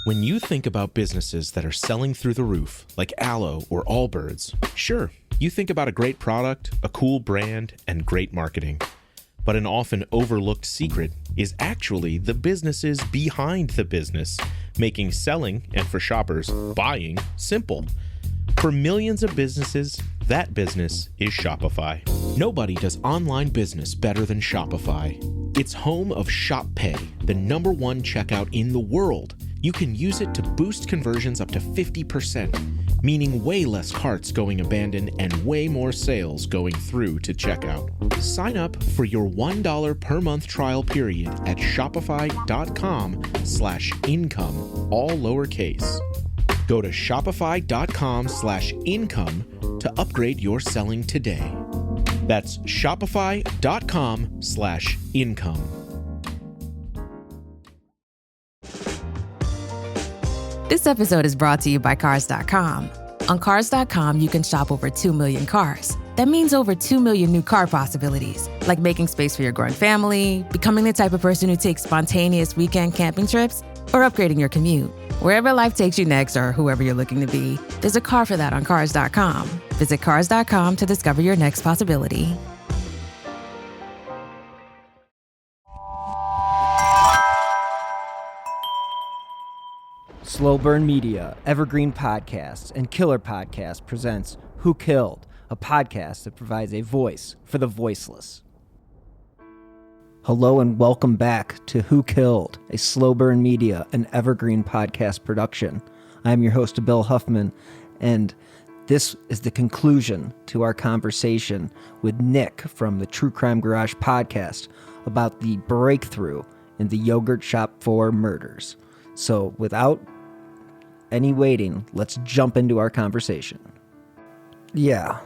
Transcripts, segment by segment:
When you think about businesses that are selling through the roof, like Aloe or Allbirds, sure, you think about a great product, a cool brand, and great marketing. But an often overlooked secret is actually the businesses behind the business, making selling, and for shoppers, buying, simple. For millions of businesses, that business is Shopify. Nobody does online business better than Shopify. It's home of Shop Pay, the #1 checkout in the world. You can use it to boost conversions up to 50%, meaning way less carts going abandoned and way more sales going through to checkout. Sign up for your $1 per month trial period at shopify.com/income, all lowercase. Go to shopify.com/income to upgrade your selling today. That's shopify.com/income. This episode is brought to you by Cars.com. On Cars.com, you can shop over 2 million cars. That means over 2 million new car possibilities, like making space for your growing family, becoming the type of person who takes spontaneous weekend camping trips, or upgrading your commute. Wherever life takes you next, or whoever you're looking to be, there's a car for that on Cars.com. Visit Cars.com to discover your next possibility. Slow Burn Media, Evergreen Podcasts, and Killer Podcast presents Who Killed, a podcast that provides a voice for the voiceless. Hello and welcome back to Who Killed, a Slow Burn Media and Evergreen Podcast production. I am your host, Bill Huffman, and this is the conclusion to our conversation with Nick from the True Crime Garage podcast about the breakthrough in the Yogurt Shop 4 murders. So without any waiting, let's jump into our conversation. Yeah,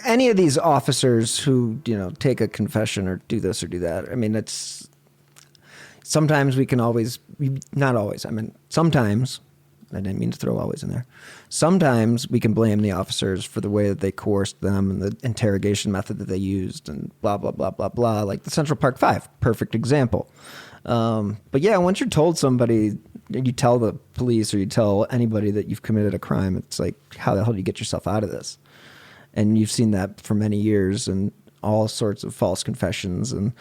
any of these officers who, take a confession or do this or do that, I mean, it's sometimes we can always, not always, sometimes, I didn't mean to throw always in there. Sometimes we can blame the officers for the way that they coerced them and the interrogation method that they used and blah, blah, blah, blah, blah, like the Central Park 5, perfect example. But yeah, once you're told somebody, you tell the police or you tell anybody that you've committed a crime, it's like, how the hell do you get yourself out of this? And you've seen that for many years and all sorts of false confessions. And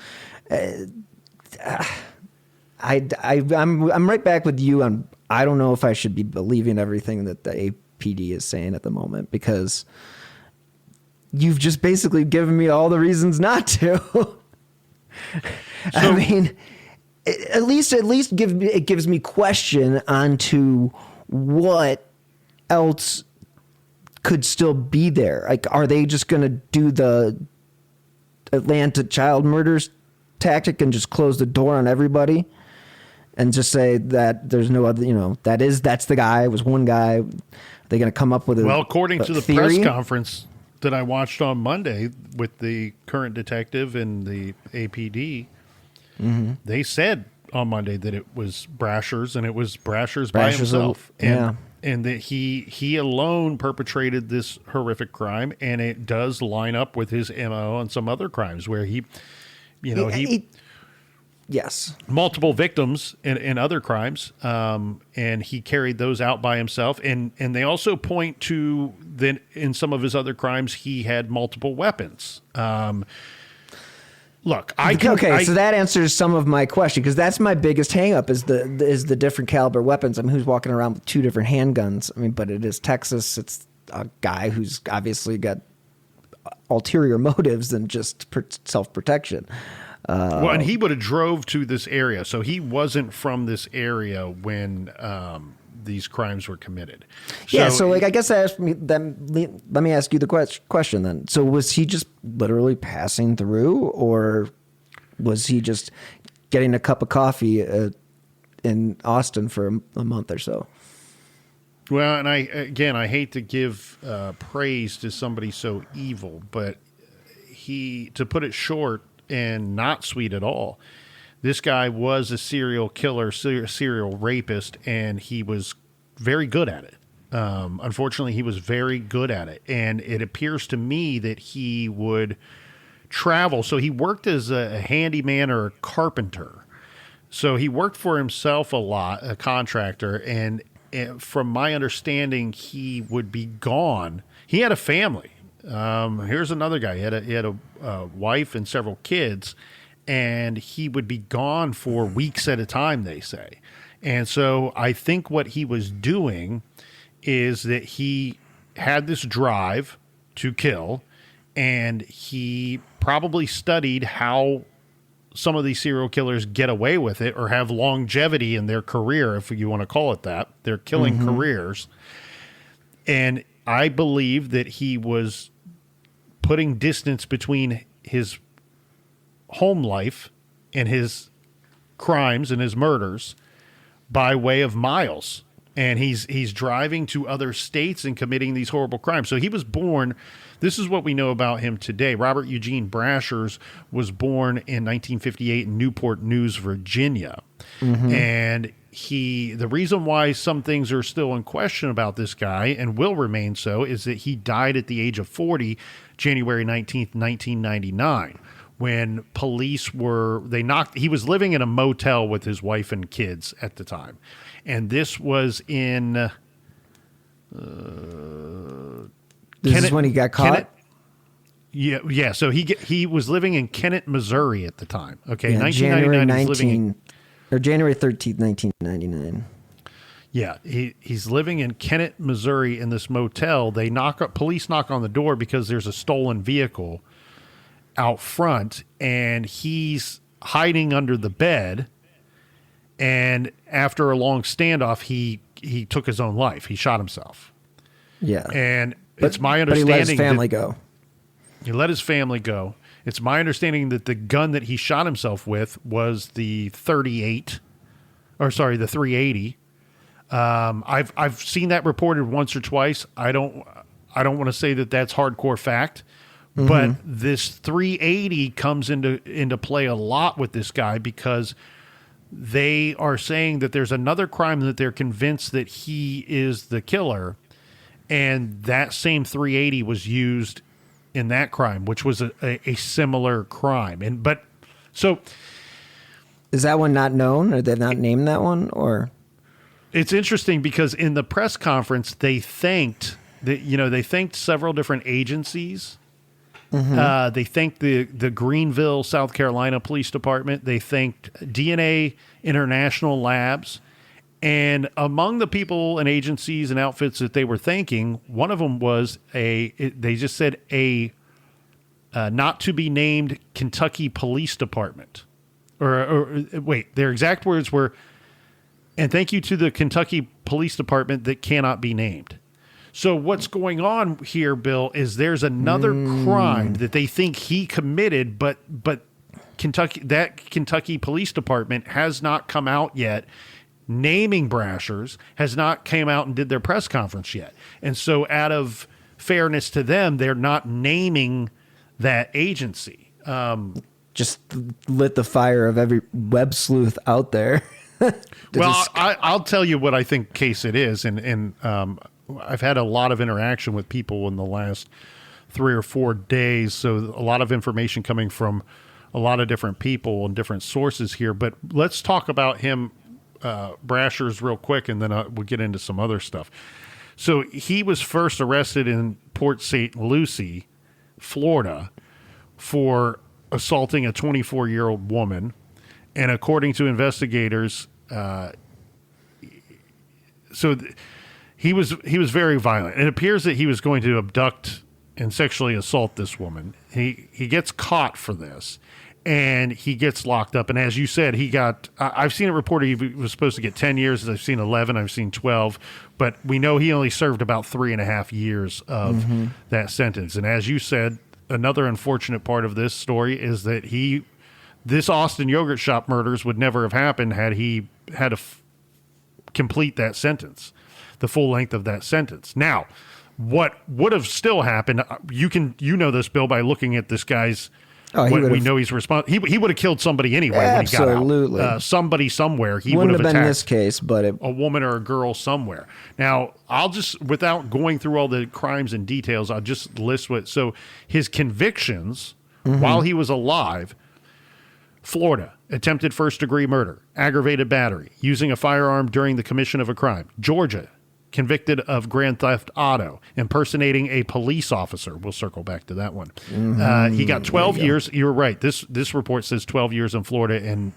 I'm right back with you on, I don't know if I should be believing everything that the APD is saying at the moment, because you've just basically given me all the reasons not to. I mean, at least it gives me question onto what else could still be there. Like, are they just going to do the Atlanta child murders tactic and just close the door on everybody and just say that there's no other, that's the guy, it was one guy? They're going to come up with according to the theory? press conference that I watched on Monday with the current detective and the APD, they said on Monday that it was Brashers, and it was Brashers by himself. And that he alone perpetrated this horrific crime, and it does line up with his MO on some other crimes where he yes, multiple victims in other crimes, and he carried those out by himself. And they also point to that in some of his other crimes he had multiple weapons. Look, so that answers some of my question, because that's my biggest hang-up is the different caliber weapons. I mean, who's walking around with 2 different handguns? I mean, but it is Texas. It's a guy who's obviously got ulterior motives than just self-protection. And he would have drove to this area, so he wasn't from this area when these crimes were committed. So I guess let me ask you the question then. So was he just literally passing through, or was he just getting a cup of coffee in Austin for a month or so? Well, and I hate to give praise to somebody so evil, but to put it short and not sweet at all, this guy was a serial killer, serial rapist, and he was very good at it. Unfortunately, he was very good at it. And it appears to me that he would travel. So he worked as a handyman or a carpenter So he worked for himself a lot, a contractor, and from my understanding, he would be gone. He had a family. Here's another guy. He had a wife and several kids, and he would be gone for weeks at a time, they say. And so I think what he was doing is that he had this drive to kill, and he probably studied how some of these serial killers get away with it or have longevity in their career, if you want to call it that, their killing careers. And I believe that he was putting distance between his home life and his crimes and his murders by way of miles. And he's driving to other states and committing these horrible crimes. So he was born, this is what we know about him today. Robert Eugene Brashers was born in 1958 in Newport News, Virginia. And the reason why some things are still in question about this guy and will remain so is that he died at the age of 40, January 19th, 1999. When police he was living in a motel with his wife and kids at the time. And this was in... This is when he got caught? Yeah. So he was living in Kennett, Missouri at the time. Okay, yeah, January 13th, 1999. Yeah, he's living in Kennett, Missouri in this motel. Police knock on the door because there's a stolen vehicle out front, and he's hiding under the bed. And after a long standoff, he took his own life. He shot himself. Yeah. And it's my understanding but he let his family go. He let his family go. It's my understanding that the gun that he shot himself with was the 380. I've seen that reported once or twice. I don't want to say that that's hardcore fact. But this 380 comes into play a lot with this guy because they are saying that there's another crime that they're convinced that he is the killer, and that same 380 was used in that crime, which was a similar crime. So is that one not known, or they've not named that one? Or it's interesting because in the press conference they thanked several different agencies. They thanked the Greenville, South Carolina Police Department. They thanked DNA International Labs. And among the people and agencies and outfits that they were thanking, one of them was they just said a not to be named Kentucky Police Department. Their exact words were, and thank you to the Kentucky Police Department that cannot be named. So what's going on here, Bill, is there's another crime that they think he committed, but Kentucky Police Department has not come out yet naming Brashers, has not came out and did their press conference yet. And so out of fairness to them, they're not naming that agency. Just lit the fire of every web sleuth out there. I'll tell you what I think case it is. And I've had a lot of interaction with people in the last 3 or 4 days. So a lot of information coming from a lot of different people and different sources here. But let's talk about him, Brashers, real quick, and then we'll get into some other stuff. So he was first arrested in Port St. Lucie, Florida, for assaulting a 24-year-old woman. And according to investigators, he was very violent. It appears that he was going to abduct and sexually assault this woman. He gets caught for this, and he gets locked up. And as you said, I've seen it reported he was supposed to get 10 years. I've seen 11. I've seen 12. But we know he only served about 3.5 years of that sentence. And as you said, another unfortunate part of this story is that this Austin yogurt shop murders would never have happened had he had to complete that sentence, the full length of that sentence. Now, what would have still happened, you know this, Bill, by looking at this guy's, we know he's responsible. He would have killed somebody anyway when he got out. Absolutely. Somebody somewhere. He would have attacked been this case, but a woman or a girl somewhere. Now, I'll just, without going through all the crimes and details, I'll just list so his convictions while he was alive, Florida, attempted first-degree murder, aggravated battery, using a firearm during the commission of a crime. Georgia, convicted of grand theft auto, impersonating a police officer. We'll circle back to that one. He got 12 years. You're right. This report says 12 years in Florida, and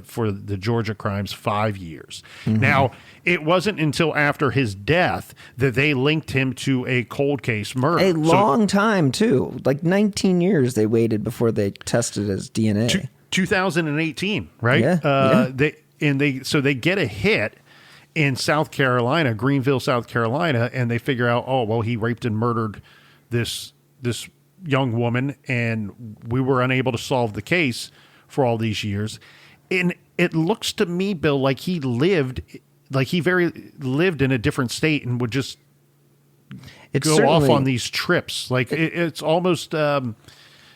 for the Georgia crimes, 5 years. Now, it wasn't until after his death that they linked him to a cold case murder. A long time, too. Like 19 years they waited before they tested his DNA. 2018, right? Yeah. They get a hit in South Carolina, Greenville, South Carolina, and they figure out, oh, well, he raped and murdered this young woman, and we were unable to solve the case for all these years. And it looks to me, Bill, like he lived in a different state and would just go off on these trips. Like it's almost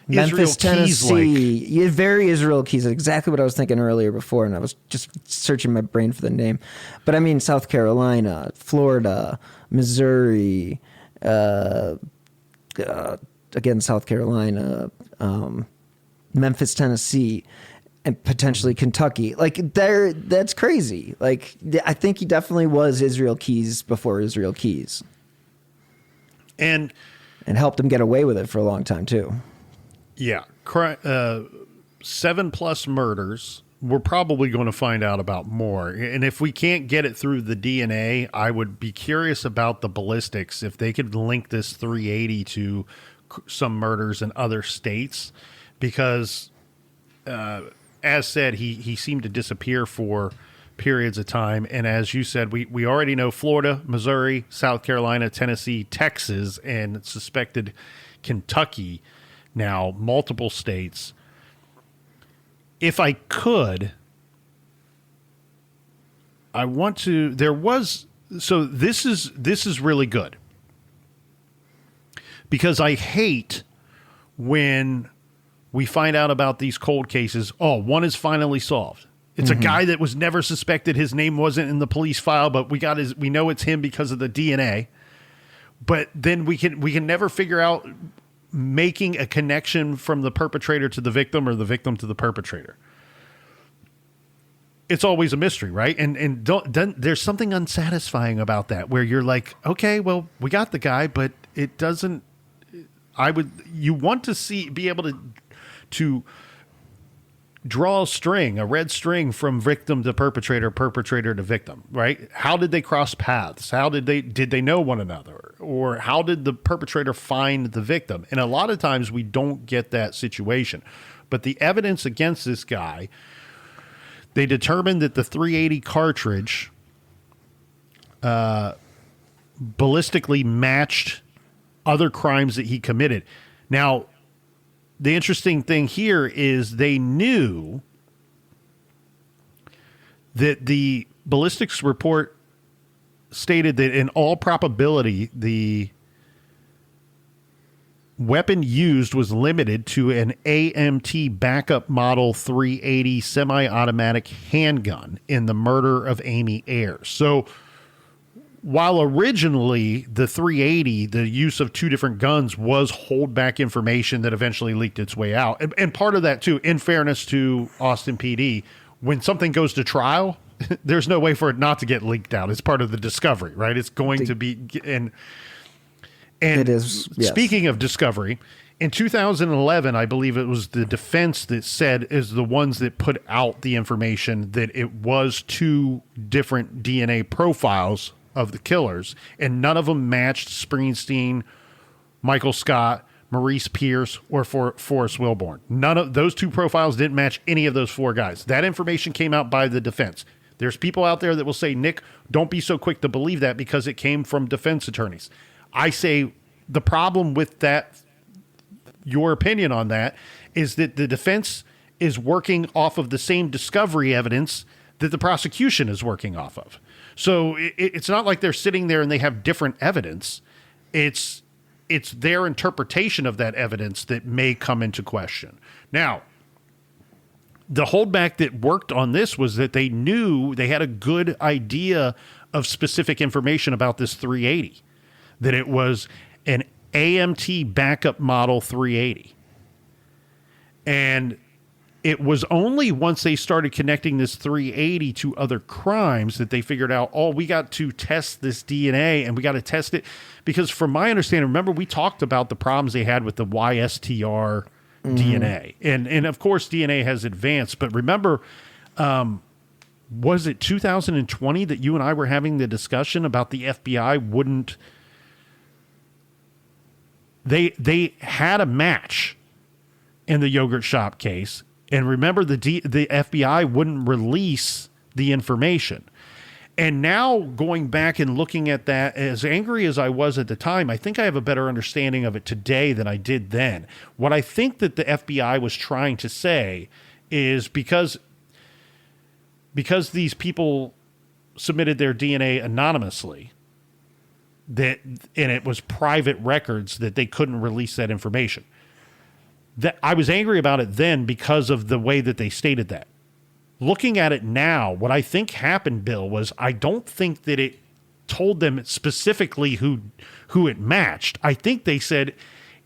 Memphis, Israel Tennessee. Yeah, very Israel Keys. Exactly what I was thinking earlier before, and I was just searching my brain for the name. But I mean, South Carolina, Florida, Missouri, again, South Carolina, Memphis, Tennessee, and potentially Kentucky. Like, that's crazy. Like, I think he definitely was Israel Keys before Israel Keys. And helped him get away with it for a long time, too. Yeah. 7+ murders. We're probably going to find out about more. And if we can't get it through the DNA, I would be curious about the ballistics. If they could link this 380 to some murders in other states, because as said, he seemed to disappear for periods of time. And as you said, we already know Florida, Missouri, South Carolina, Tennessee, Texas, and suspected Kentucky. Now, multiple states. If I could, I want to. So this is really good, because I hate when we find out about these cold cases. Oh, one is finally solved. It's a guy that was never suspected. His name wasn't in the police file, but we know it's him because of the DNA. But then we can never figure out making a connection from the perpetrator to the victim or the victim to the perpetrator. It's always a mystery, right? And there's something unsatisfying about that, where you're like, okay, well, we got the guy, but it doesn't. You want to be able to draw a red string from victim to perpetrator to victim, right? How did they cross paths? How did they know one another? Or how did the perpetrator find the victim? And a lot of times we don't get that situation. But the evidence against this guy, they determined that the 380 cartridge ballistically matched other crimes that he committed. Now, the interesting thing here is they knew that the ballistics report stated that in all probability, the weapon used was limited to an AMT backup model 380 semi-automatic handgun in the murder of Amy Ayers. So while originally the 380, the use of two different guns, was holdback information that eventually leaked its way out. And part of that, too, in fairness to Austin PD, when something goes to trial, there's no way for it not to get leaked out. It's part of the discovery, right? It's going to be. And it is. Yes. Speaking of discovery, in 2011, I believe it was the defense that said, is the ones that put out the information that it was two different DNA profiles of the killers, and none of them matched Springsteen, Michael Scott, Maurice Pierce, or Forrest Wilborn. None of those two profiles didn't match any of those four guys. That information came out by the defense. There's people out there that will say, Nick, don't be so quick to believe that because it came from defense attorneys. I say the problem with that, your opinion on that, is that the defense is working off of the same discovery evidence that the prosecution is working off of. So it's not like they're sitting there and they have different evidence. It's their interpretation of that evidence that may come into question. Now, the holdback that worked on this was that they knew they had a good idea of specific information about this 380, that it was an AMT backup model 380. And it was only once they started connecting this 380 to other crimes that they figured out, oh, we got to test this DNA and we got to test it. Because from my understanding, remember we talked about the problems they had with the YSTR DNA. And of course, DNA has advanced. But remember, was it 2020 that you and I were having the discussion about the FBI wouldn't... They had a match in the yogurt shop case. And remember, the FBI wouldn't release the information. And now going back and looking at that, as angry as I was at the time, I think I have a better understanding of it today than I did then. What I think that the FBI was trying to say is because these people submitted their DNA anonymously, and it was private records, that they couldn't release that information. That I was angry about it then because of the way that they stated that. Looking at it now, what I think happened, Bill, was I don't think that it told them specifically who it matched. I think they said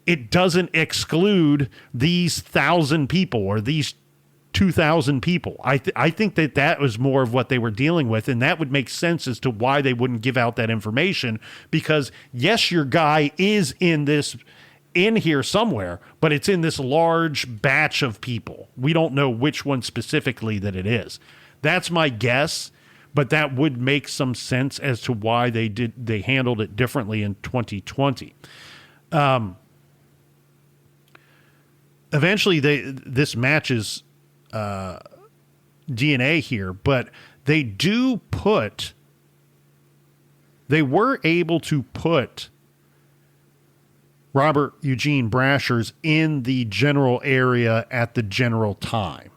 it doesn't exclude these 1,000 people or these 2,000 people. I think that was more of what they were dealing with, and that would make sense as to why they wouldn't give out that information, because yes, your guy is in here somewhere, but it's in this large batch of people. We don't know which one specifically that it is. That's my guess, but that would make some sense as to why they handled it differently in 2020. Eventually, this matches DNA here, but they were able to put Robert Eugene Brashers in the general area at the general time.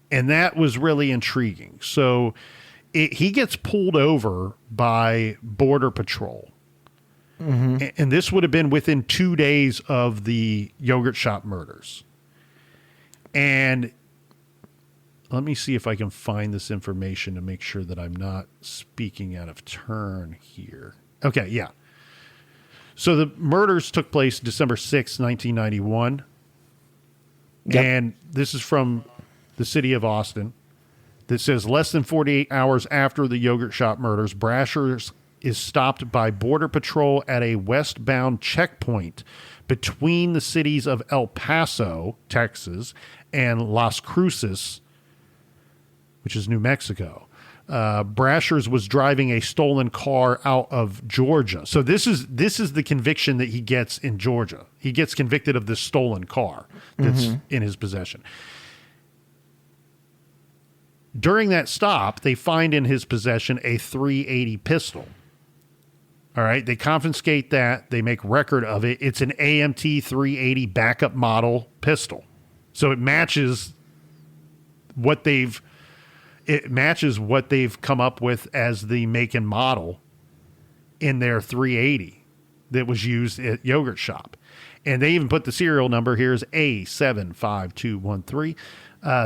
And that was really intriguing. So he gets pulled over by Border Patrol. Mm-hmm. And this would have been within 2 days of the yogurt shop murders. And let me see if I can find this information to make sure that I'm not speaking out of turn here. Okay, yeah. So the murders took place December 6, 1991. Yep. And this is from the city of Austin. That says less than 48 hours after the yogurt shop murders, Brashers is stopped by Border Patrol at a westbound checkpoint between the cities of El Paso, Texas, and Las Cruces, which is New Mexico. Brashers was driving a stolen car out of Georgia. So this is the conviction that he gets in Georgia. He gets convicted of this stolen car that's in his possession. During that stop, they find in his possession a .380 pistol. All right, they confiscate that. They make record of it. It's an AMT .380 backup model pistol. So it matches what they've come up with as the make and model in their .380 that was used at Yogurt Shop. And they even put the serial number here as A75213.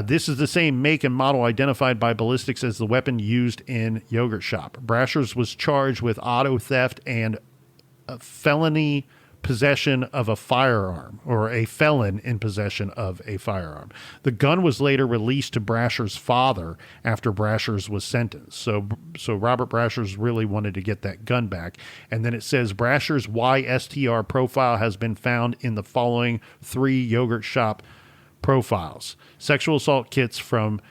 This is the same make and model identified by ballistics as the weapon used in Yogurt Shop. Brashers was charged with auto theft and felony possession of a firearm, or a felon in possession of a firearm. The gun was later released to Brashers' father after Brashers was sentenced. So Robert Brashers really wanted to get that gun back. And then it says Brashers' YSTR profile has been found in the following 3 Yogurt Shop profiles: sexual assault kits from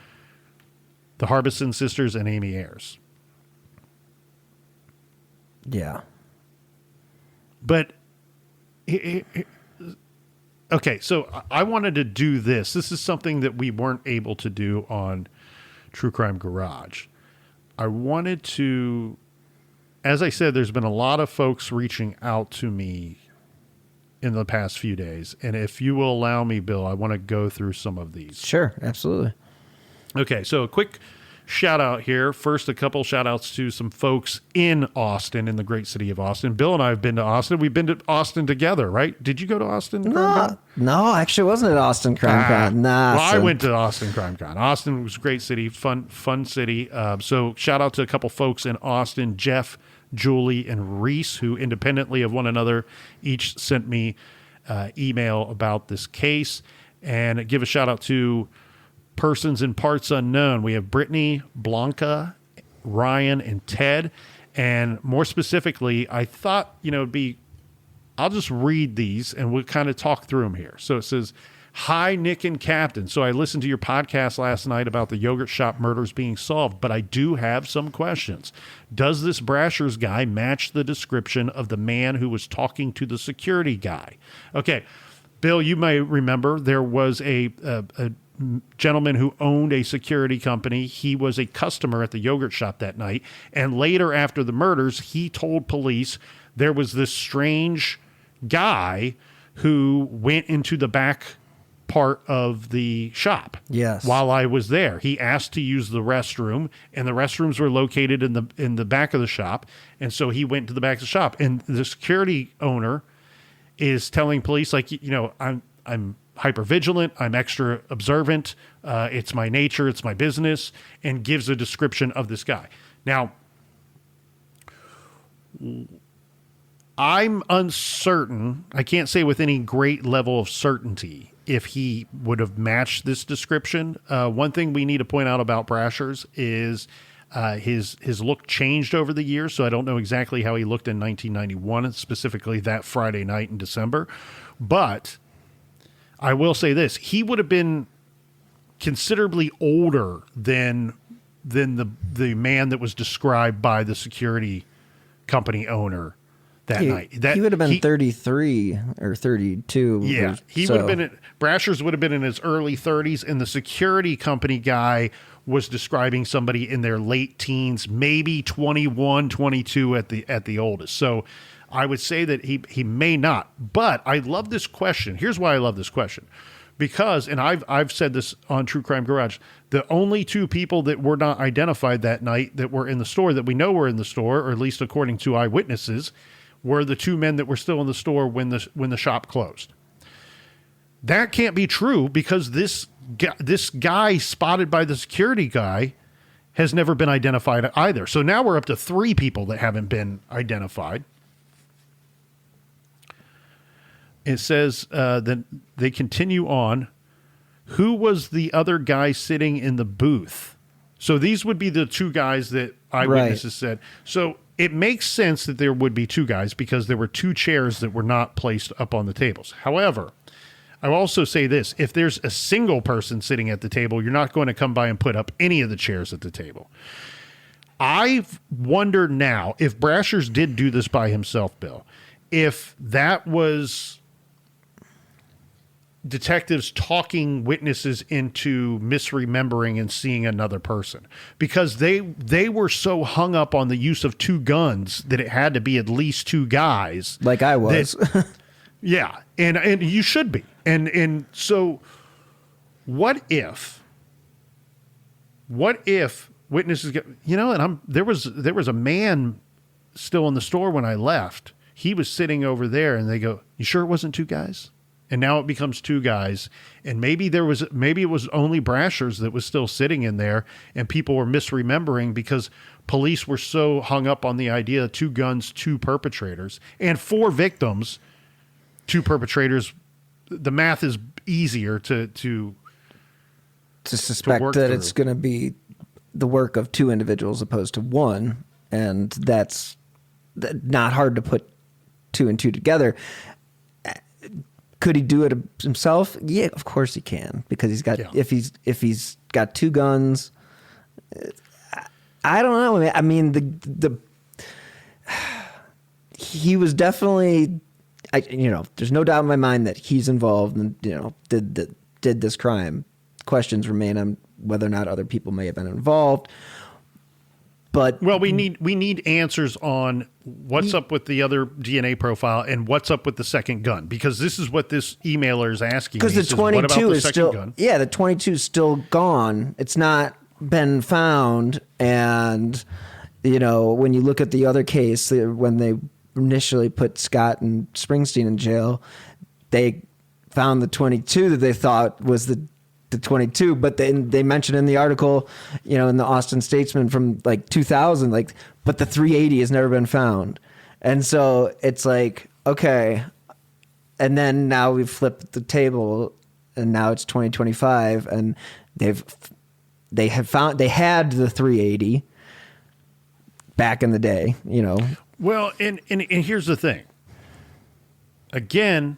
the Harbison sisters and Amy Ayers. Yeah. But okay, so I wanted to do this. This is something that we weren't able to do on True Crime Garage. I wanted to, as I said, there's been a lot of folks reaching out to me in the past few days. And if you will allow me, Bill, I want to go through some of these. Sure, absolutely. Okay, so a quick shout out here. First, a couple shout outs to some folks in Austin, in the great city of Austin. Bill and I have been to Austin. We've been to Austin together, right? Did you go to Austin? No, actually, it wasn't at Austin Crime Con. Nah. Well, I went to Austin Crime Con. Austin was a great city, fun city. So shout out to a couple folks in Austin, Jeff, Julie, and Reese, who independently of one another each sent me email about this case. And give a shout out to persons in parts unknown. We have Brittany, Blanca, Ryan, and Ted. And more specifically, I thought, I'll just read these and we'll kind of talk through them here. So it says, "Hi, Nick and Captain. So I listened to your podcast last night about the yogurt shop murders being solved, but I do have some questions. Does this Brashers guy match the description of the man who was talking to the security guy?" Okay, Bill, you may remember there was a gentleman who owned a security company. He was a customer at the yogurt shop that night. And later, after the murders, he told police there was this strange guy who went into the back part of the shop. Yes. While I was there, he asked to use the restroom, and the restrooms were located in the back of the shop. And so he went to the back of the shop, and the security owner is telling police, like, I'm hyper vigilant, I'm extra observant, it's my nature, it's my business, and gives a description of this guy. Now, I'm uncertain, I can't say with any great level of certainty if he would have matched this description. One thing we need to point out about Brashers is his look changed over the years, so I don't know exactly how he looked in 1991, specifically that Friday night in December. But I will say this, he would have been considerably older than the man that was described by the security company owner that night. He would have been 33 or 32. Yeah, would have been Brashers would have been in his early 30s, and the security company guy was describing somebody in their late teens, maybe 21, 22 at the oldest. So I would say that he may not. But I love this question. Here's why I love this question. Because, and I've said this on True Crime Garage, the only two people that were not identified that night that were in the store, that we know were in the store, or at least according to eyewitnesses, were the two men that were still in the store when the shop closed. That can't be true, because this guy spotted by the security guy has never been identified either. So now we're up to 3 people that haven't been identified. It says that they continue on. Who was the other guy sitting in the booth? So these would be the 2 guys that eyewitnesses said. So it makes sense that there would be 2 guys, because there were 2 chairs that were not placed up on the tables. However, I will also say this. If there's a single person sitting at the table, you're not going to come by and put up any of the chairs at the table. I wonder now if Brashers did do this by himself, Bill, if that was detectives talking witnesses into misremembering and seeing another person, because they were so hung up on the use of 2 guns that it had to be at least 2 guys. Like I was. Yeah. And you should be. And so what if witnesses get, and there was a man still in the store when I left. He was sitting over there, and they go, "You sure it wasn't 2 guys?" And now it becomes 2 guys. And maybe it was only Brashers that was still sitting in there, and people were misremembering because police were so hung up on the idea of 2 guns, 2 perpetrators, and 4 victims, 2 perpetrators. The math is easier to suspect that it's going to be the work of 2 individuals opposed to 1. And that's not hard to put 2 and 2 together. Could he do it himself? Yeah, of course he can, because he's got if he's got 2 guns. I don't know. I mean, he was definitely. There's no doubt in my mind that he's involved and did this crime. Questions remain on whether or not other people may have been involved. But we need answers on what's up with the other DNA profile and what's up with the second gun, because this is what this emailer is asking. Because the 22 is still gun? The 22 is still gone. It's not been found, and when you look at the other case, when they initially put Scott and Springsteen in jail, they found the 22 that they thought was the 22, but then they mentioned in the article, in the Austin Statesman from like 2000, but the 380 has never been found. And so it's like, okay. And then now we've flipped the table, and now it's 2025, and they had the 380 back in the day, you know. Well, and here's the thing. Again,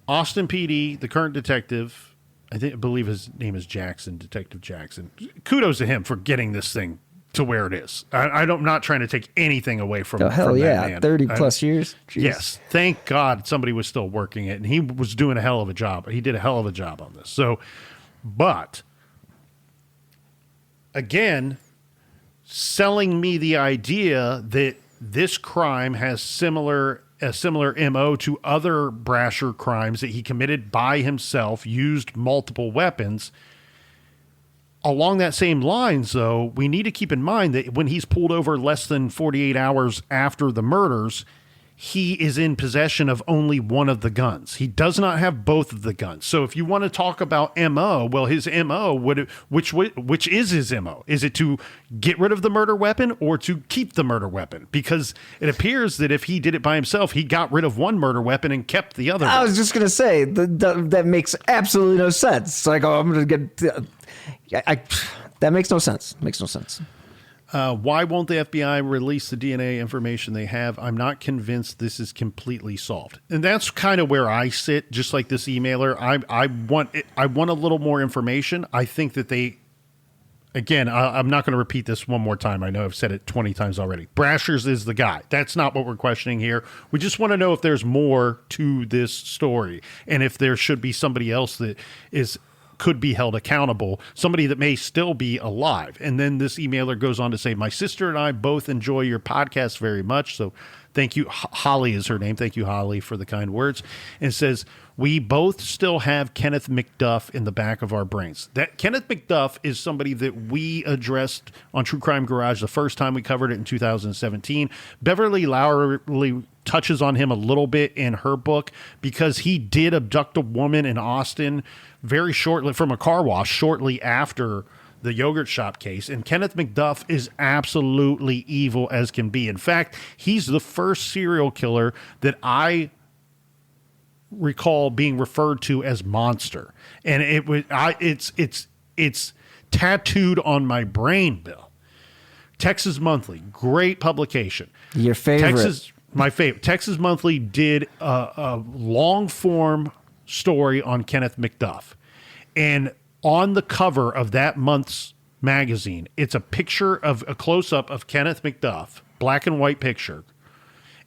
Austin PD, the current detective, I believe his name is Jackson, Detective Jackson. Kudos to him for getting this thing to where it is. I'm not trying to take anything away from, hell from yeah, that man. 30 plus years. Jeez. Yes, thank God somebody was still working it, and he was doing a hell of a job. He did a hell of a job on this. So, but again, selling me the idea that this crime has a similar MO to other Brasher crimes that he committed by himself, used multiple weapons. Along that same lines, though, we need to keep in mind that when he's pulled over less than 48 hours after the murders, he is in possession of only one of the guns. He does not have both of the guns. So if you want to talk about MO, well, his MO, which is his MO? Is it to get rid of the murder weapon or to keep the murder weapon? Because it appears that if he did it by himself, he got rid of one murder weapon and kept the other. I was just going to say, that makes absolutely no sense. It's like, oh, I'm going to get... that makes no sense. Makes no sense. Why won't the FBI release the DNA information they have? I'm not convinced this is completely solved. And that's kind of where I sit, just like this emailer. I want a little more information. I think that they, again, I'm not going to repeat this one more time. I know I've said it 20 times already. Brashers is the guy. That's not what we're questioning here. We just want to know if there's more to this story and if there should be somebody else that could be held accountable, somebody that may still be alive. And then this emailer goes on to say, my sister and I both enjoy your podcast very much. So thank you. Holly is her name. Thank you, Holly, for the kind words. And it says, we both still have Kenneth McDuff in the back of our brains. That Kenneth McDuff is somebody that we addressed on True Crime Garage the first time we covered it in 2017. Beverly Lowery touches on him a little bit in her book because he did abduct a woman in Austin very shortly from a car wash shortly after the yogurt shop case. And Kenneth McDuff is absolutely evil as can be. In fact, he's the first serial killer that I recall being referred to as monster. And it's tattooed on my brain, Bill. Texas Monthly, great publication. Your favorite. My favorite. Texas Monthly did a long form story on Kenneth McDuff. And on the cover of that month's magazine, it's a picture of a close-up of Kenneth McDuff, black and white picture,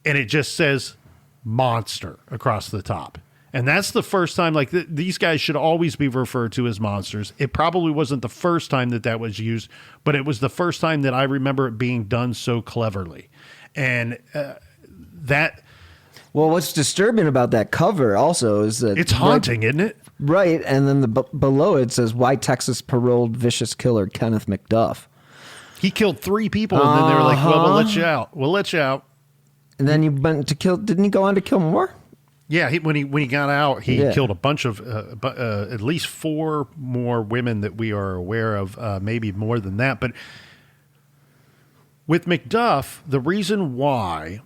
and it just says monster across the top. And that's the first time, like, these guys should always be referred to as monsters. It probably wasn't the first time that was used, but it was the first time that I remember it being done so cleverly. And that... Well, what's disturbing about that cover also is that... It's haunting, isn't it? Right, and then below it says, why Texas paroled vicious killer Kenneth McDuff. He killed 3 people, and then they were like, well, we'll let you out. We'll let you out. And then he went to kill... Didn't he go on to kill more? Yeah, when he got out, he killed a bunch of, at least 4 more women that we are aware of, maybe more than that. But with McDuff, the reason why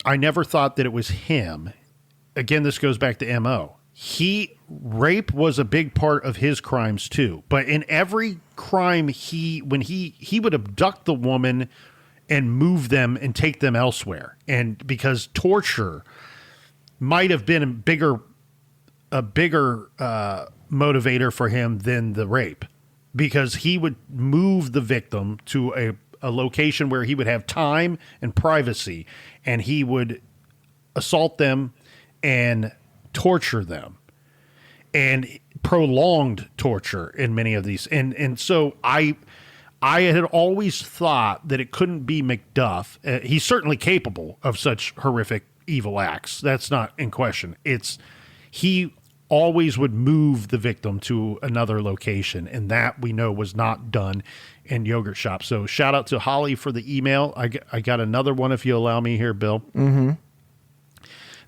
I never thought that it was him, again, this goes back to M.O., rape was a big part of his crimes too. But in every crime, when he would abduct the woman and move them and take them elsewhere. And because torture might have been a bigger motivator for him than the rape, because he would move the victim to a location where he would have time and privacy, and he would assault them and torture them, and prolonged torture in many of these. And so I had always thought that it couldn't be McDuff. He's certainly capable of such horrific evil acts. That's not in question. He always would move the victim to another location, and that we know was not done in yogurt shop. So shout out to Holly for the email. I got another one if you allow me here, Bill. Mm-hmm.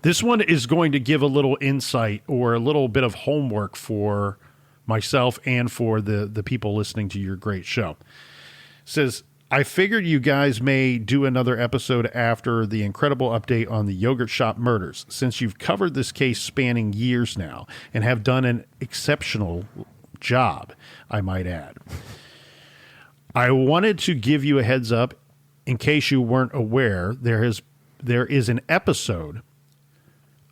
This one is going to give a little insight or a little bit of homework for myself and for the people listening to your great show. It says, I figured you guys may do another episode after the incredible update on the yogurt shop murders, since you've covered this case spanning years now and have done an exceptional job, I might add. I wanted to give you a heads up in case you weren't aware. There is an episode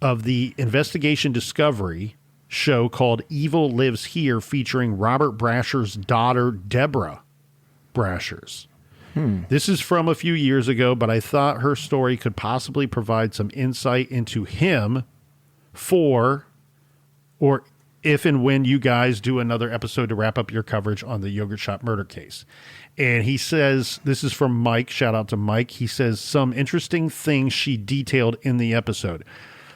of the Investigation Discovery show called Evil Lives Here, featuring Robert Brashers' daughter, Deborah Brashers. This is from a few years ago, but I thought her story could possibly provide some insight into him or if and when you guys do another episode to wrap up your coverage on the yogurt shop murder case. And he says, this is from Mike, shout out to Mike. He says, some interesting things she detailed in the episode.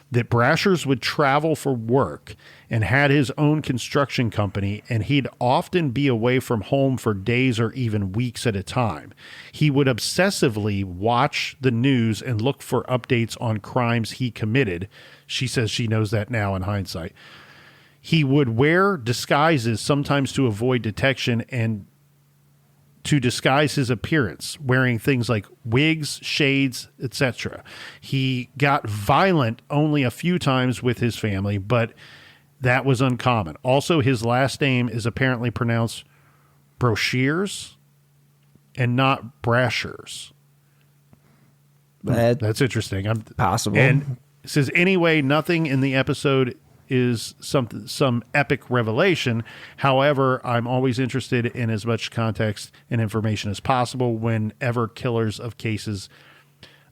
That Brashers would travel for work and had his own construction company, and he'd often be away from home for days or even weeks at a time. He would obsessively watch the news and look for updates on crimes he committed. She says she knows that now in hindsight. He would wear disguises, sometimes to avoid detection and to disguise his appearance, wearing things like wigs, shades, etc. He got violent only a few times with his family, but that was uncommon. Also, his last name is apparently pronounced Brashers and not Brashers. That's interesting. Possible. And it says, anyway, nothing in the episode is some epic revelation. However, I'm always interested in as much context and information as possible whenever killers of cases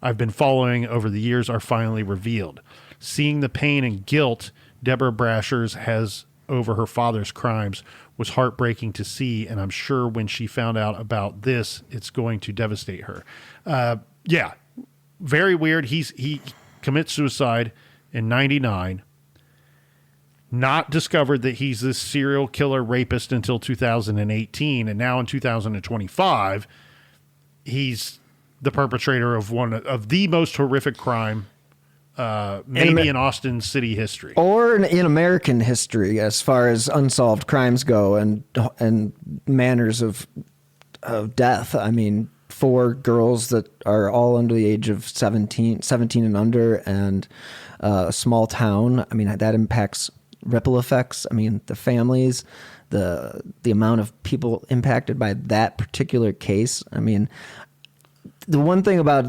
I've been following over the years are finally revealed. Seeing the pain and guilt Deborah Brashers has over her father's crimes was heartbreaking to see, and I'm sure when she found out about this, it's going to devastate her. Yeah, very weird. He commits suicide in 1999. Not discovered that he's this serial killer rapist until 2018, and now in 2025, he's the perpetrator of one of the most horrific crime, maybe in Austin city history, or in American history, as far as unsolved crimes go, and manners of death. I mean, 4 girls that are all under the age of 17 and under, and a small town. I mean, that impacts ripple effects. I mean, the families, the amount of people impacted by that particular case. I mean, the one thing about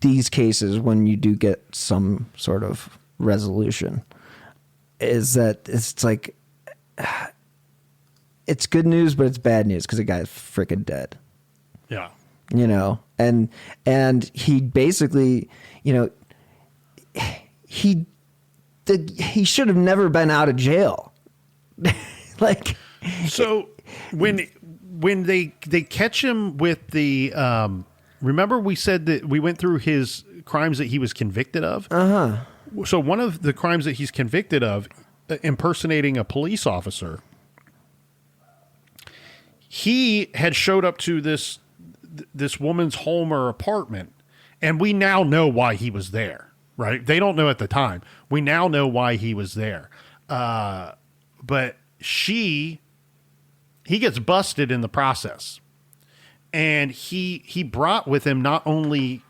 these cases, when you do get some sort of resolution, is that it's like, it's good news, but it's bad news because the guy's freaking dead. Yeah. You know, and he basically, you know, he should have never been out of jail. Like, so when they catch him with the, remember we said that we went through his crimes that he was convicted of? Uh-huh. So one of the crimes that he's convicted of, impersonating a police officer, he had showed up to this woman's home or apartment, and we now know why he was there, right? They don't know at the time. We now know why he was there. But he gets busted in the process. And he brought with him not only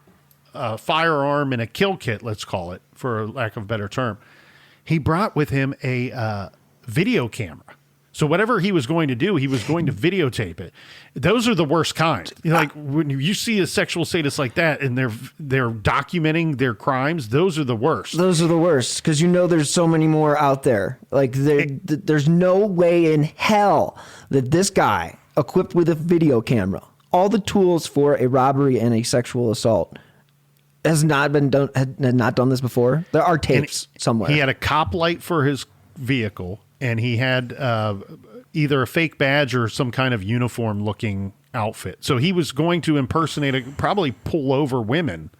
a firearm and a kill kit, let's call it, for lack of a better term. He brought with him a video camera. So whatever he was going to do, he was going to videotape it. Those are the worst kind. You know, like when you see a sexual sadist like that and they're documenting their crimes, those are the worst. Those are the worst because you know there's so many more out there. Like there's no way in hell that this guy, equipped with a video camera, all the tools for a robbery and a sexual assault, has not been done. Had not done this before. There are tapes somewhere. He had a cop light for his vehicle. And he had either a fake badge or some kind of uniform-looking outfit. So he was going to impersonate, probably pull over women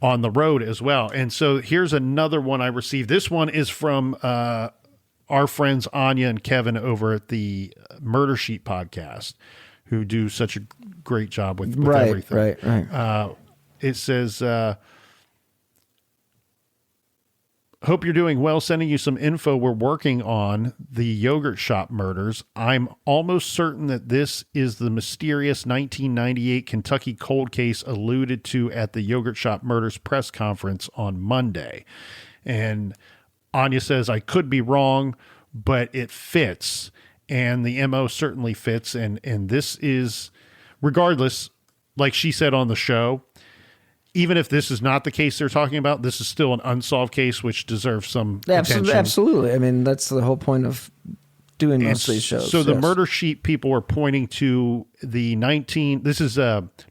on the road as well. And so here's another one I received. This one is from our friends Anya and Kevin over at the Murder Sheet podcast, who do such a great job with everything. Right. It says... hope you're doing well. Sending you some info. We're working on the yogurt shop murders. I'm almost certain that this is the mysterious 1998 Kentucky cold case alluded to at the yogurt shop murders press conference on Monday. And Anya says, I could be wrong. but it fits, and the MO certainly fits. And this is, regardless, like she said on the show, even if this is not the case they're talking about, this is still an unsolved case, which deserves some attention. Absolutely. I mean, that's the whole point of doing most of these shows. So the murder sheet people are pointing to this is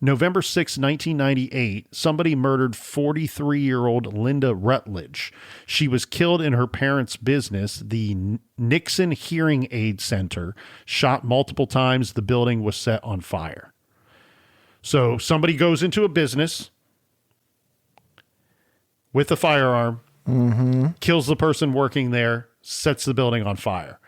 November 6, 1998. Somebody murdered 43-year-old Linda Rutledge. She was killed in her parents' business, the Nixon Hearing Aid Center, shot multiple times. The building was set on fire. So somebody goes into a business with a firearm, kills the person working there, sets the building on fire.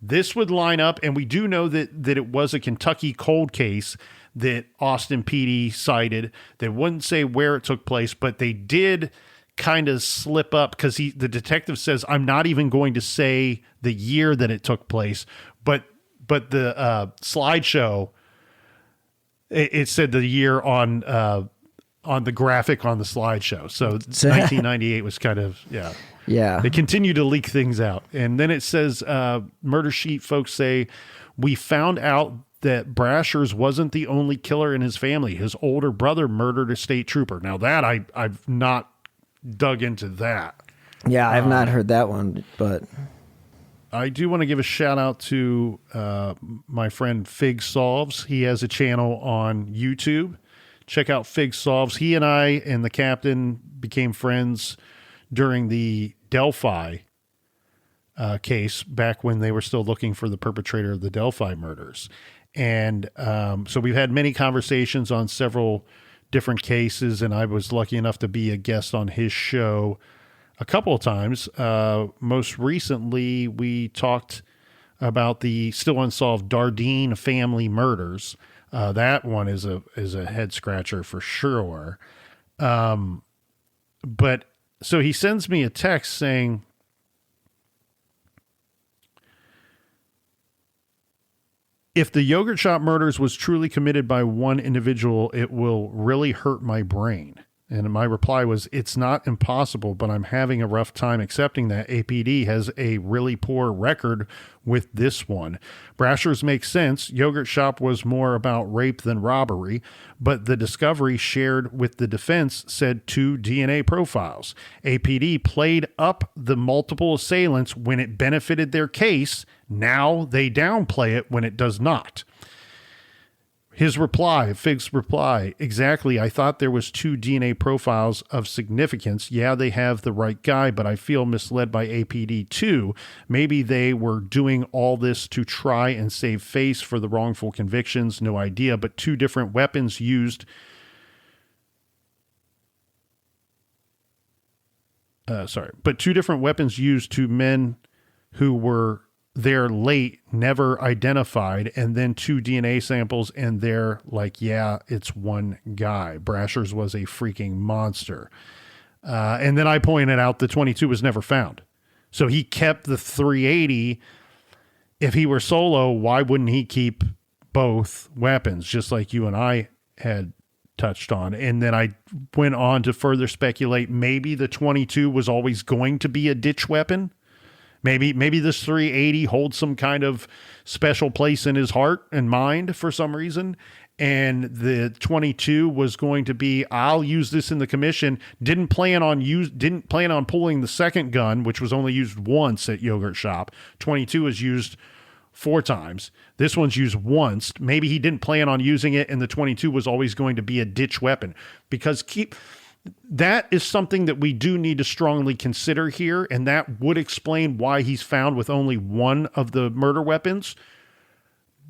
This would line up, and we do know that it was a Kentucky cold case that Austin PD cited. They wouldn't say where it took place, but they did kind of slip up because the detective says, I'm not even going to say the year that it took place, but the slideshow, it said the year on the graphic on the slideshow. So 1998 was kind of, yeah. They continue to leak things out. And then it says, murder sheet folks say, we found out that Brashers wasn't the only killer in his family. His older brother murdered a state trooper. Now that I've not dug into that. Yeah, I've not heard that one, but I do want to give a shout out to my friend Fig Solves. He has a channel on YouTube. Check out Fig Solves. He and I and the captain became friends during the Delphi case back when they were still looking for the perpetrator of the Delphi murders. And so we've had many conversations on several different cases, and I was lucky enough to be a guest on his show a couple of times. Most recently, we talked about the still unsolved Dardeen family murders. That one is a head scratcher for sure. But so he sends me a text saying, if the yogurt shop murders was truly committed by one individual, it will really hurt my brain. And my reply was, it's not impossible, but I'm having a rough time accepting that APD has a really poor record with this one. Brashers makes sense. Yogurt shop was more about rape than robbery, but the discovery shared with the defense said 2 DNA profiles. APD played up the multiple assailants when it benefited their case. Now they downplay it when it does not. His reply, Fig's reply, exactly. I thought there was 2 DNA profiles of significance. Yeah, they have the right guy, but I feel misled by APD too. Maybe they were doing all this to try and save face for the wrongful convictions. No idea, but 2 different weapons used. But 2 different weapons used to men who were there late, never identified, and then 2 DNA samples, and they're like, yeah, it's one guy. Brashers was a freaking monster. And then I pointed out the 22 was never found. So he kept the 380. If he were solo, why wouldn't he keep both weapons, just like you and I had touched on? And then I went on to further speculate maybe the 22 was always going to be a ditch weapon. Maybe this 380 holds some kind of special place in his heart and mind for some reason. And the 22 was going to be, I'll use this in the commission. Didn't plan on pulling the second gun, which was only used once at Yogurt Shop. 22 was used 4 times. This one's used once. Maybe he didn't plan on using it, and the 22 was always going to be a ditch weapon. Because that is something that we do need to strongly consider here, and that would explain why he's found with only one of the murder weapons.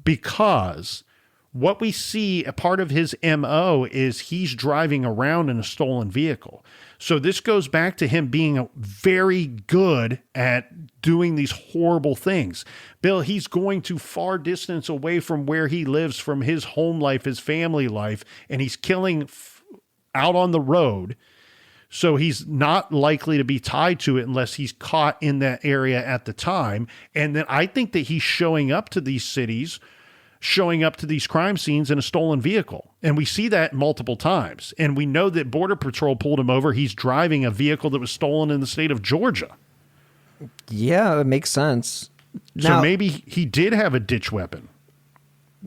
Because what we see, a part of his MO is he's driving around in a stolen vehicle. So this goes back to him being very good at doing these horrible things. Bill, he's going to far distance away from where he lives, from his home life, his family life, and he's killing out on the road. So he's not likely to be tied to it unless he's caught in that area at the time. And then I think that he's showing up to these cities, showing up to these crime scenes in a stolen vehicle. And we see that multiple times. And we know that Border Patrol pulled him over. He's driving a vehicle that was stolen in the state of Georgia. Yeah, it makes sense. So maybe he did have a ditch weapon.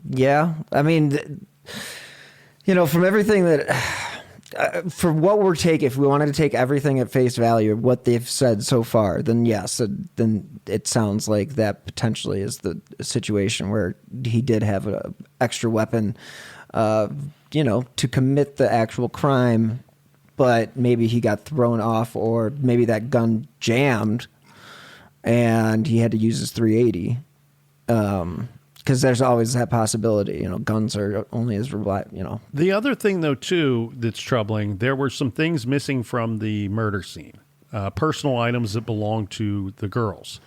Yeah. I mean, from everything that, for what we're taking, if we wanted to take everything at face value, what they've said so far, then yes, then it sounds like that potentially is the situation where he did have an extra weapon, to commit the actual crime, but maybe he got thrown off, or maybe that gun jammed and he had to use his 380. Because there's always that possibility, guns are only as reliable, The other thing, though, too, that's troubling, there were some things missing from the murder scene, personal items that belonged to the girls.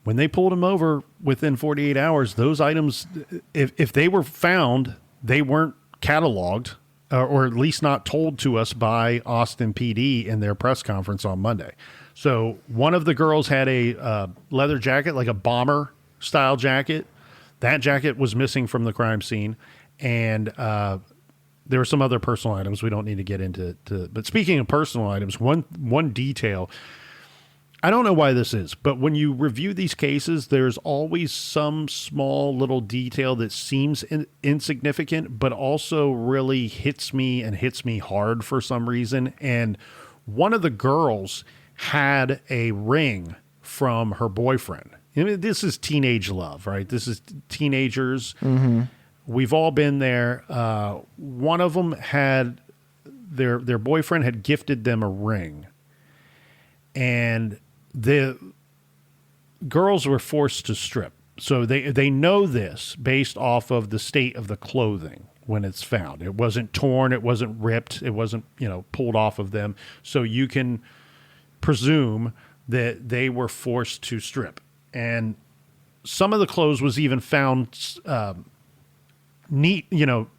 When they pulled him over within 48 hours, those items, if they were found, they weren't cataloged, or at least not told to us by Austin PD in their press conference on Monday. So one of the girls had a leather jacket, like a bomber style jacket. That jacket was missing from the crime scene, and there were some other personal items we don't need to get into. But speaking of personal items, one detail, I don't know why this is, but when you review these cases, there's always some small little detail that seems insignificant, but also really hits me hard for some reason. And one of the girls had a ring from her boyfriend. I mean, this is teenage love, right? This is teenagers. Mm-hmm. We've all been there. One of them had their boyfriend had gifted them a ring, and the girls were forced to strip. So they know this based off of the state of the clothing when it's found. It wasn't torn, it wasn't ripped, it wasn't pulled off of them. So you can presume that they were forced to strip. And some of the clothes was even found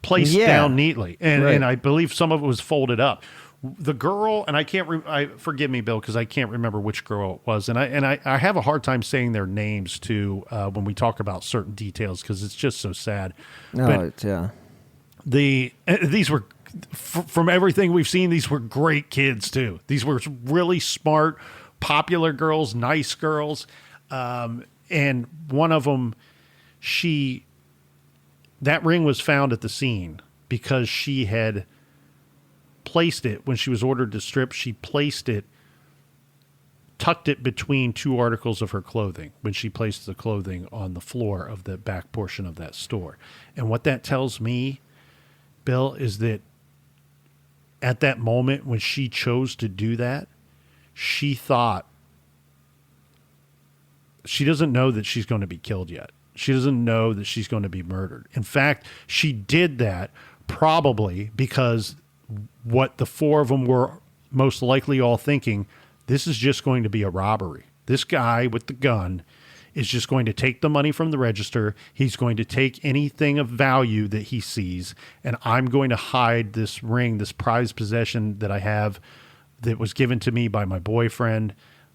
placed down neatly. And I believe some of it was folded up. The girl, and I can't forgive me, Bill, because I can't remember which girl it was. And I have a hard time saying their names too when we talk about certain details, because it's just so sad. These were, from everything we've seen, these were great kids too. These were really smart, popular girls, nice girls. And one of them, that ring was found at the scene because she had placed it when she was ordered to strip. She tucked it between two articles of her clothing when she placed the clothing on the floor of the back portion of that store. And what that tells me, Bill, is that at that moment when she chose to do that, she thought, she doesn't know that she's going to be killed yet. She doesn't know that she's going to be murdered. In fact, she did that probably because what the four of them were most likely all thinking, this is just going to be a robbery. This guy with the gun is just going to take the money from the register. He's going to take anything of value that he sees, and I'm going to hide this ring, this prized possession that I have that was given to me by my boyfriend.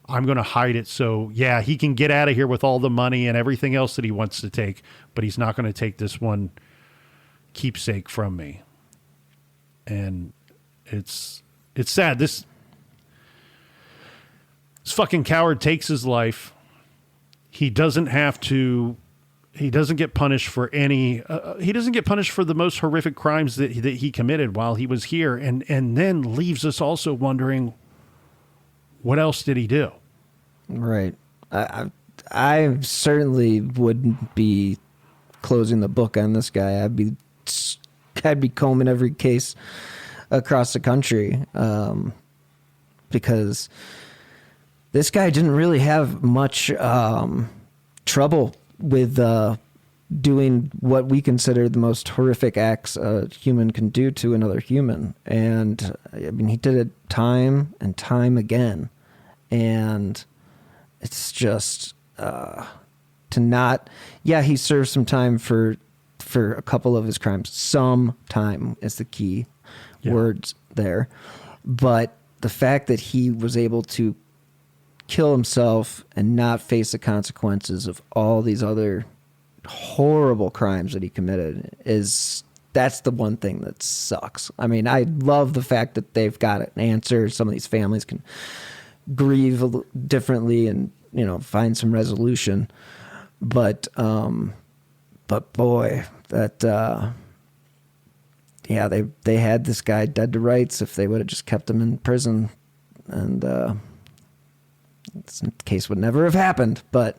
I'm going to hide it so, he can get out of here with all the money and everything else that he wants to take, but he's not going to take this one keepsake from me. And it's sad. This fucking coward takes his life. He doesn't get punished for any, he doesn't get punished for the most horrific crimes that he committed while he was here, and then leaves us also wondering, what else did he do? Right. I certainly wouldn't be closing the book on this guy. I'd be combing every case across the country, because this guy didn't really have much trouble with doing what we consider the most horrific acts a human can do to another human. And I mean, he did it time and time again. And it's just to not, he served some time for a couple of his crimes. Some time is the key words there. But the fact that he was able to kill himself and not face the consequences of all these other horrible crimes that he committed that's the one thing that sucks. I mean, I love the fact that they've got an answer. Some of these families can grieve differently and find some resolution. But boy, that, yeah, they had this guy dead to rights if they would have just kept him in prison, and this case would never have happened, but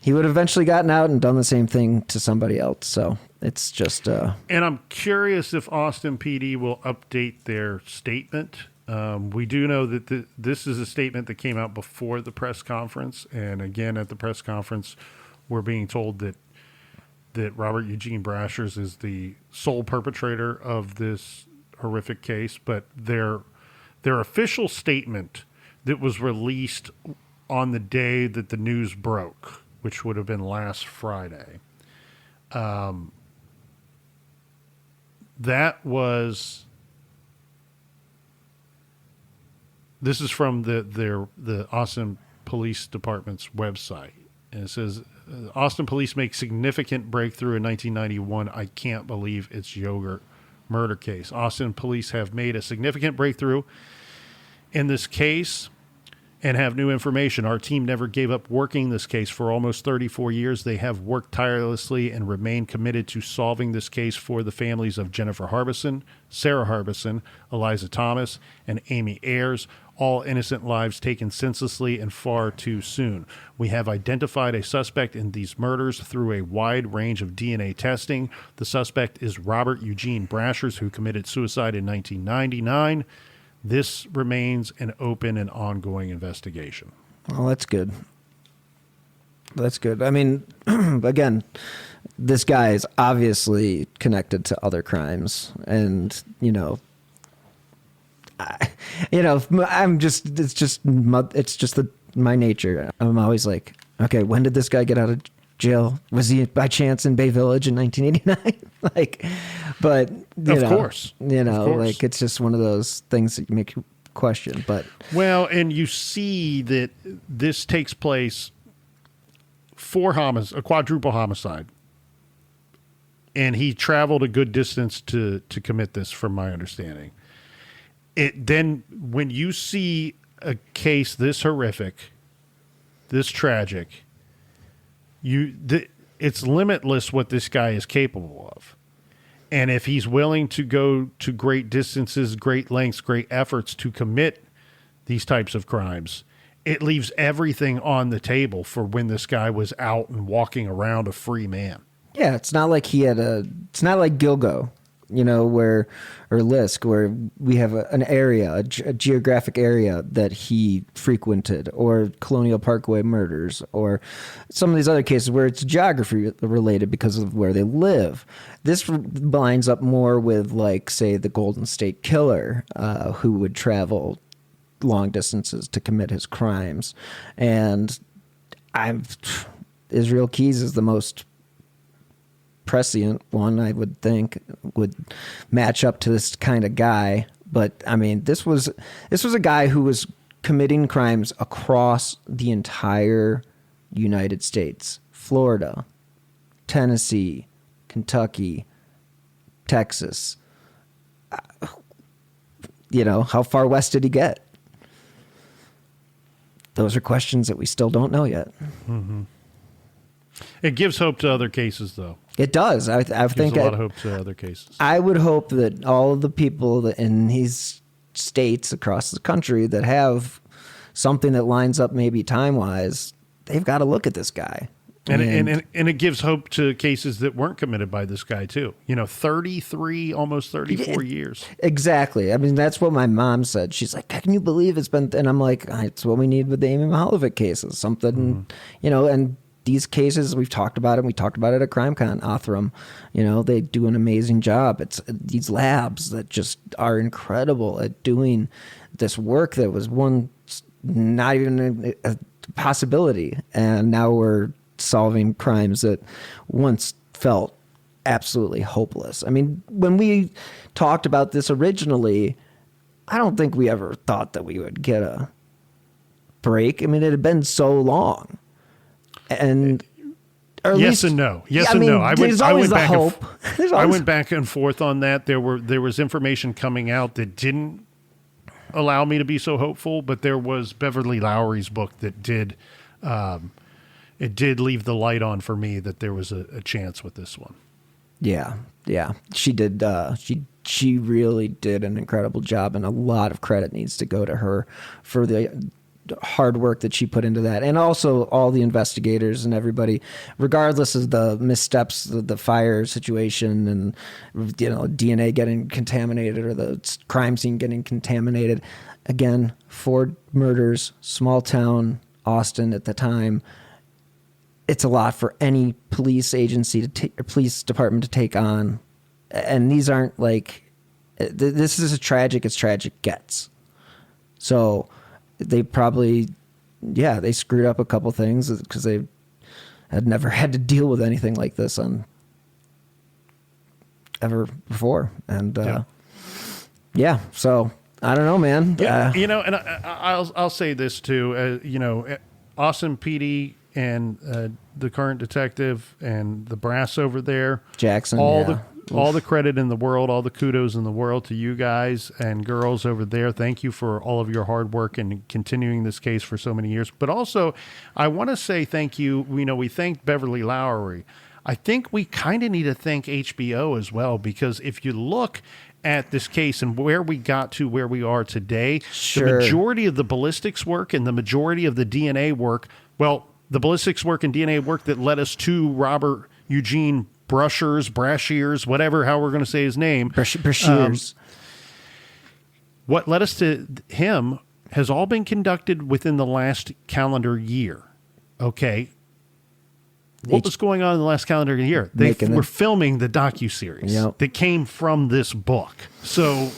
he would have eventually gotten out and done the same thing to somebody else. So it's just, and I'm curious if Austin PD will update their statement. We do know that this is a statement that came out before the press conference. And again, at the press conference, we're being told that Robert Eugene Brashers is the sole perpetrator of this horrific case. But their official statement that was released on the day that the news broke, which would have been last Friday, this is from the Austin Police Department's website. And it says, Austin police make significant breakthrough in 1991. I can't believe it's yogurt murder case. Austin police have made a significant breakthrough in this case and have new information. Our team never gave up working this case for almost 34 years. They have worked tirelessly and remain committed to solving this case for the families of Jennifer Harbison, Sarah Harbison, Eliza Thomas, and Amy Ayers, all innocent lives taken senselessly and far too soon. We have identified a suspect in these murders through a wide range of DNA testing. The suspect is Robert Eugene Brashers, who committed suicide in 1999. This remains an open and ongoing investigation. Well, that's good. That's good. I mean, again, this guy is obviously connected to other crimes, and my nature. I'm always like, okay, when did this guy get out of jail? Was he by chance in Bay Village in 1989? But of course, like it's just one of those things that make you question. But and you see that this takes place for a quadruple homicide, and he traveled a good distance to commit this, from my understanding. Then when you see a case this horrific, this tragic, it's limitless what this guy is capable of. And if he's willing to go to great distances, great lengths, great efforts to commit these types of crimes, it leaves everything on the table for when this guy was out and walking around a free man. Yeah, it's not like it's not like Gilgo, or Lisk, where we have an area, a geographic area that he frequented, or Colonial Parkway murders, or some of these other cases where it's geography related because of where they live. This lines up more with, like, say, the Golden State Killer, who would travel long distances to commit his crimes. And Israel Keys is the most prescient one, I would think, would match up to this kind of guy. But I mean, this was a guy who was committing crimes across the entire United States: Florida, Tennessee, Kentucky, Texas. How far west did he get? Those are questions that we still don't know yet. Mm-hmm. It gives hope to other cases, though. It does. I think a lot of hope to other cases. I would hope that all of the people that in these states across the country that have something that lines up maybe time-wise, they've got to look at this guy. And it gives hope to cases that weren't committed by this guy, too. 33, almost 34 years. Exactly. I mean, that's what my mom said. She's like, can you believe it's been... And I'm like, it's what we need with the Amy Mahalovic cases. Something, and... These cases, we've talked about it. We talked about it at CrimeCon, Othram. They do an amazing job. It's these labs that just are incredible at doing this work that was not even a possibility. And now we're solving crimes that once felt absolutely hopeless. I mean, when we talked about this originally, I don't think we ever thought that we would get a break. I mean, it had been so long. And yes and no. Yes and no. There's always the hope. I went back and forth on that. There was information coming out that didn't allow me to be so hopeful, but there was Beverly Lowry's book that did it did leave the light on for me that there was a chance with this one. Yeah. She did. She really did an incredible job, and a lot of credit needs to go to her for the hard work that she put into that, and also all the investigators and everybody, regardless of the missteps, the fire situation, and DNA getting contaminated or the crime scene getting contaminated. Again, 4 murders, small town Austin at the time. It's a lot for any police agency or police department to take on, and these aren't like this is as tragic as tragic gets. So they probably, they screwed up a couple things because they had never had to deal with anything like this ever before. And so I don't know, man. And I'll say this too. Austin PD and the current detective and the brass over there, Jackson, all the credit in the world, all the kudos in the world to you guys and girls over there. Thank you for all of your hard work and continuing this case for so many years. But also, I want to say thank you. We thanked Beverly Lowery. I think we kind of need to thank HBO as well, because if you look at this case and where we got to where we are today, sure, the majority of the ballistics work and the majority of the DNA work, the ballistics work and DNA work that led us to Robert Eugene Brashers, whatever, how we're going to say his name. Brashers. What led us to him has all been conducted within the last calendar year. Okay. What was going on in the last calendar year? They were filming the docuseries that came from this book. So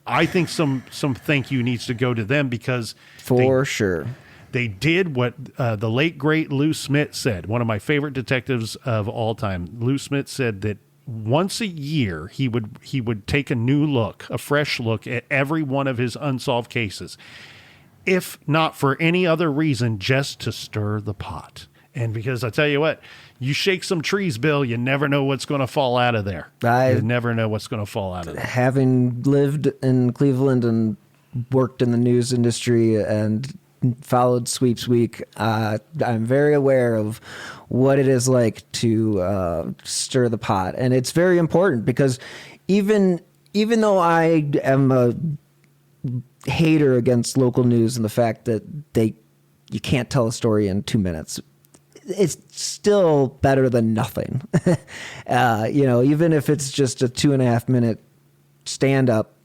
I think some thank you needs to go to them, because sure. They did what the late, great Lou Smith said, one of my favorite detectives of all time. Lou Smith said that once a year he would take a new look, a fresh look at every one of his unsolved cases, if not for any other reason, just to stir the pot. And because I tell you what, you shake some trees, Bill, you never know what's going to fall out of there. You never know what's going to fall out of there. Having lived in Cleveland and worked in the news industry and followed Sweeps Week, I'm very aware of what it is like to stir the pot. And it's very important, because even though I am a hater against local news and the fact that you can't tell a story in 2 minutes, it's still better than nothing. Even if it's just a 2.5 minute stand up,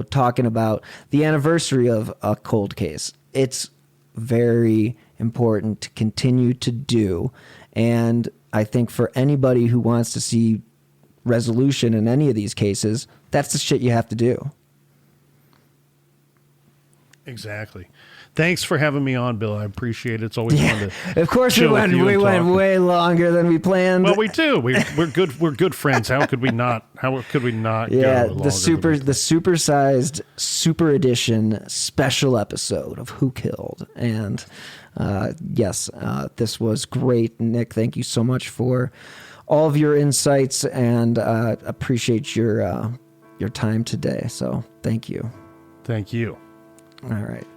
talking about the anniversary of a cold case. It's very important to continue to do. And I think for anybody who wants to see resolution in any of these cases, that's the shit you have to do. Exactly. Thanks for having me on, Bill. I appreciate it. It's always fun to. Of course, we went way longer than we planned. Well, we do. We're good. We're good friends. How could we not? Yeah, the supersized super edition special episode of Who Killed, and this was great, Nick. Thank you so much for all of your insights, and appreciate your time today. So thank you. Thank you. All right.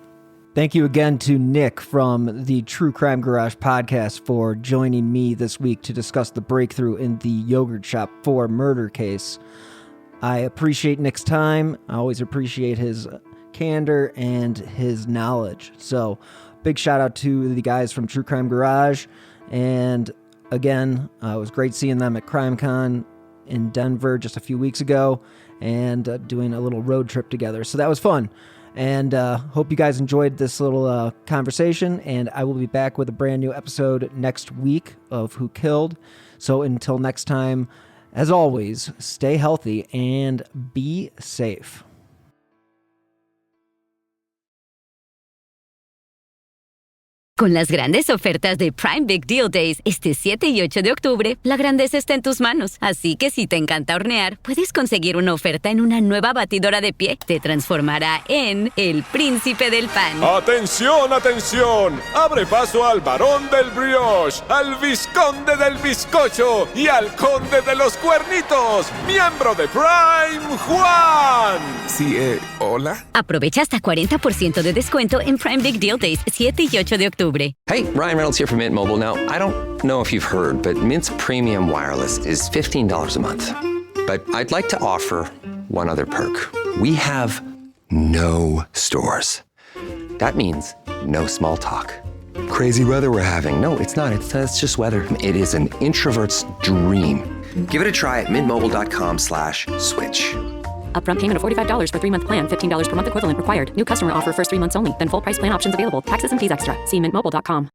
Thank you again to Nick from the True Crime Garage podcast for joining me this week to discuss the breakthrough in the Yogurt Shop 4 murder case. I appreciate Nick's time. I always appreciate his candor and his knowledge. So big shout out to the guys from True Crime Garage. And again, it was great seeing them at CrimeCon in Denver just a few weeks ago, and doing a little road trip together. So that was fun. And hope you guys enjoyed this little conversation, and I will be back with a brand new episode next week of Who Killed. So until next time, as always, stay healthy and be safe. Con las grandes ofertas de Prime Big Deal Days, este 7 y 8 de octubre, la grandeza está en tus manos. Así que si te encanta hornear, puedes conseguir una oferta en una nueva batidora de pie. Te transformará en el príncipe del pan. ¡Atención, atención! Abre paso al varón del brioche, al visconde del bizcocho y al conde de los cuernitos, miembro de Prime, Juan. Sí, Hola. Aprovecha hasta 40% de descuento en Prime Big Deal Days 7 y 8 de octubre. Hey, Ryan Reynolds here from Mint Mobile. Now, I don't know if you've heard, but Mint's premium wireless is $15 a month. But I'd like to offer one other perk. We have no stores. That means no small talk. Crazy weather we're having. No, it's not. It's just weather. It is an introvert's dream. Give it a try at mintmobile.com/switch. Upfront payment of $45 for 3-month plan. $15 per month equivalent required. New customer offer first 3 months only. Then full price plan options available. Taxes and fees extra. See mintmobile.com.